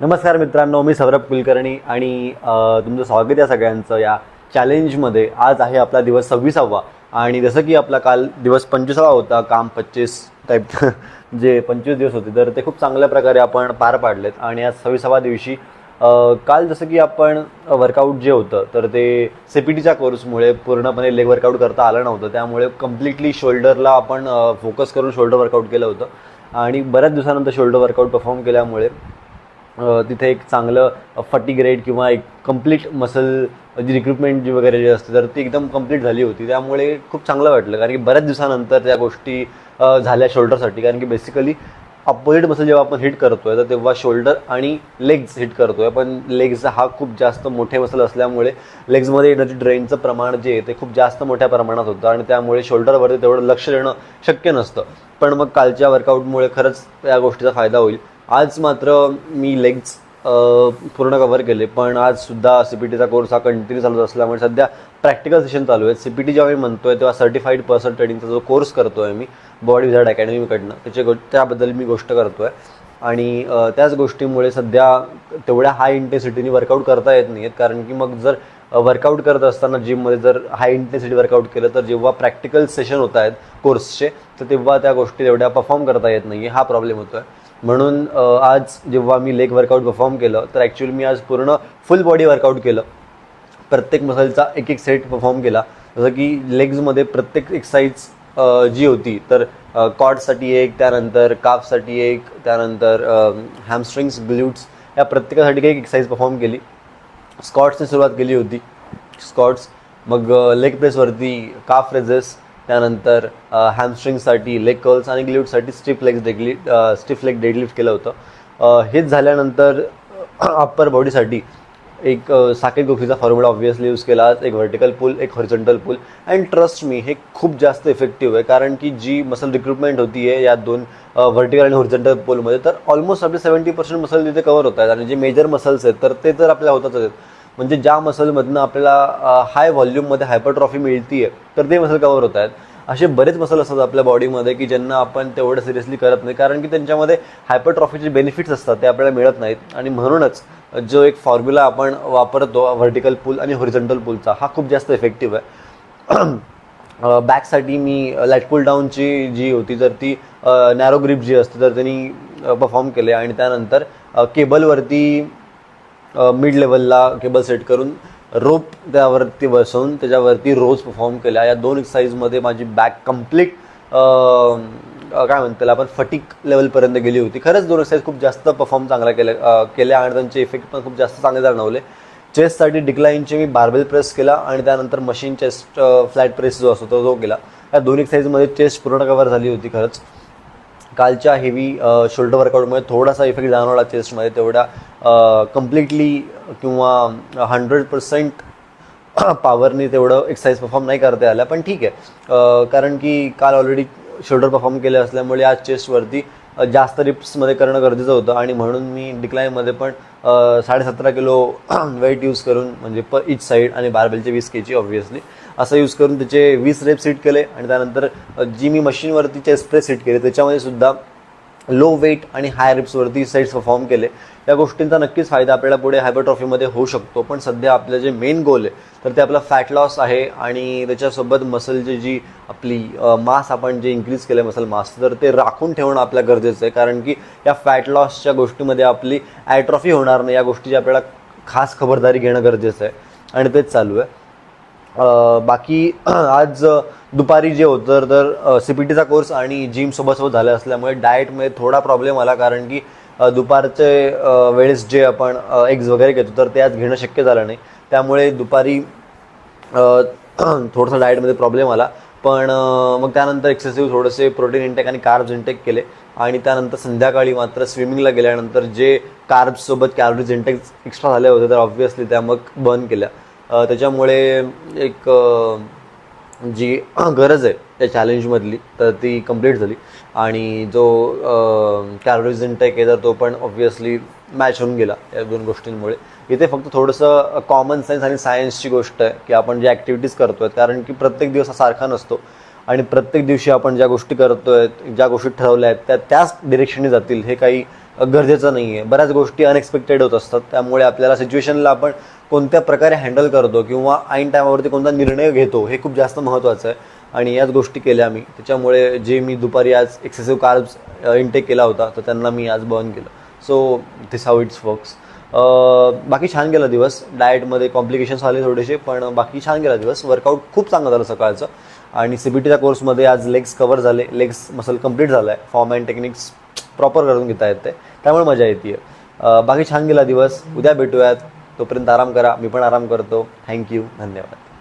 नमस्कार मित्रांनो, मी सौरभ कुलकर्णी आणि तुमचं स्वागत आहे सगळ्यांचं या चॅलेंजमध्ये. आज आहे आपला दिवस 26वा आणि जसं की आपला काल दिवस 25वा होता, काम 25 टाईप जे 25 दिवस होते तर ते खूप चांगल्या प्रकारे आपण पार पाडलेत. आणि आज 26वा दिवशी काल जसं की आपण वर्कआउट जे होतं तर ते CPTच्या कोर्समुळे पूर्णपणे लेग वर्कआउट करता आलं नव्हतं, त्यामुळे कम्प्लिटली शोल्डरला आपण फोकस करून शोल्डर वर्कआउट केलं होतं. आणि बऱ्याच दिवसानंतर शोल्डर वर्कआउट परफॉर्म केल्यामुळे तिथे एक चांगलं फटीग रेट किंवा एक कंप्लीट मसल जी रिक्रुटमेंट जी वगैरे जे असते तर ती एकदम कंप्लीट झाली होती. त्यामुळे खूप चांगलं वाटलं, कारण की बऱ्याच दिवसानंतर त्या गोष्टी झाल्या शोल्डरसाठी. कारण की बेसिकली अपोजिट मसल जेव्हा आपण हिट करतोय तर तेव्हा शोल्डर आणि लेग्स हिट करतोय, पण लेग्सचा हा खूप जास्त मोठे मसल असल्यामुळे लेग्समध्ये एनर्जी ड्रेनचं प्रमाण जे आहे ते खूप जास्त मोठ्या प्रमाणात होतं आणि त्यामुळे शोल्डरवरती तेवढं लक्ष देणं शक्य नसतं. पण मग कालच्या वर्कआउटमुळे खरंच या गोष्टीचा फायदा होईल. आज मात्र मी लेग्स पूर्ण कव्हर केले, पण आजसुद्धा CPTचा कोर्स हा कंटिन्यू चालू असल्यामुळे सध्या प्रॅक्टिकल सेशन चालू आहे. CPT जेव्हा मी म्हणतोय तेव्हा सर्टिफाईड पर्सनल ट्रेनिंगचा जो कोर्स करतोय मी बॉडी विझार्ड अकॅडमीकडनं, त्याबद्दल मी गोष्ट करतोय. आणि त्याच गोष्टीमुळे सध्या तेवढ्या हाय इंटेन्सिटीने वर्कआउट करता येत नाही आहेत, कारण की मग जर वर्कआउट करत असताना जिममध्ये जर हाय इंटेन्सिटी वर्कआउट केलं तर जेव्हा प्रॅक्टिकल सेशन होत आहेत कोर्सचे तर तेव्हा त्या गोष्टी एवढ्या परफॉर्म करता येत नाही, हा प्रॉब्लेम होतो आहे. म्हणून आज जेव्हा मी लेग वर्कआउट परफॉर्म केलं तर ॲक्च्युली मी आज पूर्ण फुल बॉडी वर्कआउट केलं. प्रत्येक मसलचा एक एक सेट परफॉर्म केला. जसं की लेग्समध्ये प्रत्येक एक्सरसाइज जी होती तर कॉडसाठी एक, त्यानंतर काफसाठी एक, त्यानंतर हॅमस्ट्रिंग्स, ग्ल्यूट्स या प्रत्येकासाठी काही एक्सरसाइज परफॉर्म केली. स्कॉट्सने सुरुवात केली होती, स्कॉट्स, मग लेग प्रेसवरती काफ रेजेस, त्यानंतर हॅमस्ट्रिंगसाठी लेग कर्ल्स आणि ग्ल्यूटसाठी स्टिफ लेग डेडलिफ्ट केलं होतं. हेच झाल्यानंतर अप्पर बॉडीसाठी एक साकेत गोखलीचा फॉर्म्युला ऑब्व्हियसली यूज केला. एक व्हर्टिकल पुल, एक horizontal pull. And trust me, हे खूप जास्त इफेक्टिव्ह आहे, कारण की जी मसल रिक्रुटमेंट होती आहे या दोन व्हर्टिकल आणि हॉरिझॉन्टल पुलमध्ये तर ऑलमोस्ट आपले 70% मसल तिथे कव्हर होत आहेत. आणि जे मेजर मसल्स आहेत तर ते तर आपल्याला होतातच आहेत. म्हणजे ज्या मसलमधनं आपल्याला हाय व्हॉल्यूममध्ये हायपरट्रॉफी मिळते आहे तर ते मसल कव्हर होत आहेत. असे बरेच मसल असतात आपल्या बॉडीमध्ये की ज्यांना आपण तेवढं सिरियसली करत नाही, कारण की त्यांच्यामध्ये हायपरट्रॉफीचे बेनिफिट्स असतात ते आपल्याला मिळत नाहीत. आणि म्हणूनच जो एक फॉर्म्युला आपण वापरतो व्हर्टिकल पुल आणि हॉरिझॉन्टल पुलचा, हा खूप जास्त इफेक्टिव्ह आहे. बॅकसाठी मी लॅट पुल डाऊनची जी होती तर ती नॅरो ग्रिप जी असते तर त्यांनी परफॉर्म केले. आणि त्यानंतर केबलवरती मिड लेवलला केबल सेट करून रोप त्यावरती बसवून त्याच्यावरती रोज परफॉर्म केल्या. या दोन एक्सरसाइजमध्ये माझी बॅक कम्प्लीट काय म्हणतो आपण फटीक लेवलपर्यंत गेली होती. खरंच दोन एक्सरसाइज खूप जास्त परफॉर्म चांगल्या केल्या आणि त्यांचे इफेक्ट पण खूप जास्त चांगले जाणवले. चेस्टसाठी डिक्लाइनचे मी बार्बेल प्रेस केला आणि त्यानंतर मशीन चेस्ट फ्लॅट प्रेस जो असतो तो केला. या दोन एक्सरसाइजमध्ये चेस्ट पूर्ण कव्हर झाली होती. खरंच कालच्या हेवी शोल्डर वर्कआउटमुळे थोडासा इफेक्ट जाणवला चेस्टमध्ये, तेवढ्या कम्प्लिटली किंवा 100% पॉवरनी तेवढं एक्सरसाइज परफॉर्म नाही करता आला, पण ठीक आहे. कारण की काल ऑलरेडी शोल्डर परफॉर्म केले असल्यामुळे आज चेस्टवरती जास्त रिप्समध्ये करणं गरजेचं होतं. आणि म्हणून मी डिक्लाइनमध्ये पण 17.5 किलो वेट यूज करून, म्हणजे इच साईड, आणि बार्बेलचे 20 kg ऑब्व्हियसली असं यूज करून त्याचे 20 रेप्स हिट केले. आणि त्यानंतर जी मी मशीनवरती चेस्ट प्रेस हिट केले त्याच्यामध्ये सुद्धा लो वेट आणि हाय रिप्सवरती सेट्स परफॉर्म केले. या गोष्टींचा नक्कीच फायदा आपल्याला पुढे हायपरट्रॉफीमध्ये होऊ शकतो. पण सध्या आपलं जे मेन गोल आहे तर ते आपला फॅट लॉस आहे आणि त्याच्यासोबत मसलची जी आपली मास आपण जे इन्क्रीज केलं मसल मास तर ते राखून ठेवणं आपल्या गरजेचं आहे. कारण की या फॅट लॉसच्या गोष्टीमध्ये आपली ॲट्रॉफी होणार नाही, या गोष्टीची आपल्याला खास खबरदारी घेणं गरजेचं आहे आणि तेच चालू आहे. बाकी आज दुपारी जे होतं तर CPTचा कोर्स आणि जिम सोबत झालं असल्यामुळे डाएटमध्ये थोडा प्रॉब्लेम आला, कारण की दुपारचे वेळेस जे आपण एग्ज वगैरे घेतो तर ते आज घेणं शक्य झालं नाही. त्यामुळे दुपारी थोडंसं डाएटमध्ये प्रॉब्लेम आला. पण मग त्यानंतर एक्सेसिव्ह थोडेसे प्रोटीन इंटेक आणि कार्ब्स इंटेक केले. आणि त्यानंतर संध्याकाळी मात्र स्विमिंगला गेल्यानंतर जे कार्ब्ससोबत कॅलरीज इंटेक एक्स्ट्रा झाले होते तर ऑब्व्हियसली त्या मग बर्न केल्या. त्याच्यामुळे एक जी गरज आहे त्या चॅलेंजमधली तर ती कंप्लीट झाली. आणि जो कॅलरीज इंटेक आहे तर तो पण ऑब्व्हियसली मॅच होऊन गेला या दोन गोष्टींमुळे. इथे फक्त थोडंसं कॉमन सेन्स आणि सायन्सची गोष्ट आहे की आपण ज्या ॲक्टिव्हिटीज करतो आहेत, कारण की प्रत्येक दिवस हा सारखा नसतो आणि प्रत्येक दिवशी आपण ज्या गोष्टी करतो आहेत, ज्या गोष्टी ठरवल्या आहेत त्या त्याच डिरेक्शनने जातील हे काही गरजेचं नाही आहे. बऱ्याच गोष्टी अनएक्सपेक्टेड होत असतात, त्यामुळे आपल्याला सिच्युएशनला आपण कोणत्या प्रकारे हँडल करतो किंवा ऐन टायमावरती कोणता निर्णय घेतो हे खूप जास्त महत्त्वाचं आहे. आणि याच गोष्टी केल्या मी, त्याच्यामुळे जे मी दुपारी आज एक्सेसिव्ह कार्ब्स इनटेक केला होता तर त्यांना मी आज बर्न केलं. So this how it's works. बाकी छान गेला दिवस. डाएटमध्ये कॉम्प्लिकेशन्स आले थोडेसे, पण बाकी छान गेला दिवस. वर्कआउट खूप चांगलं झालं सकाळचं. आणि CBTच्या कोर्समध्ये आज लेग्स कवर झाले, लेग्स मसल कंप्लीट झाला आहे. फॉर्म अँड टेक्निक्स प्रॉपर करून घेता येते, त्यामुळे मजा येते. बाकी छान गेला दिवस. उद्या भेटूयात, तोपर्यंत आराम करा. मी पण आराम करतो. थँक्यू, धन्यवाद.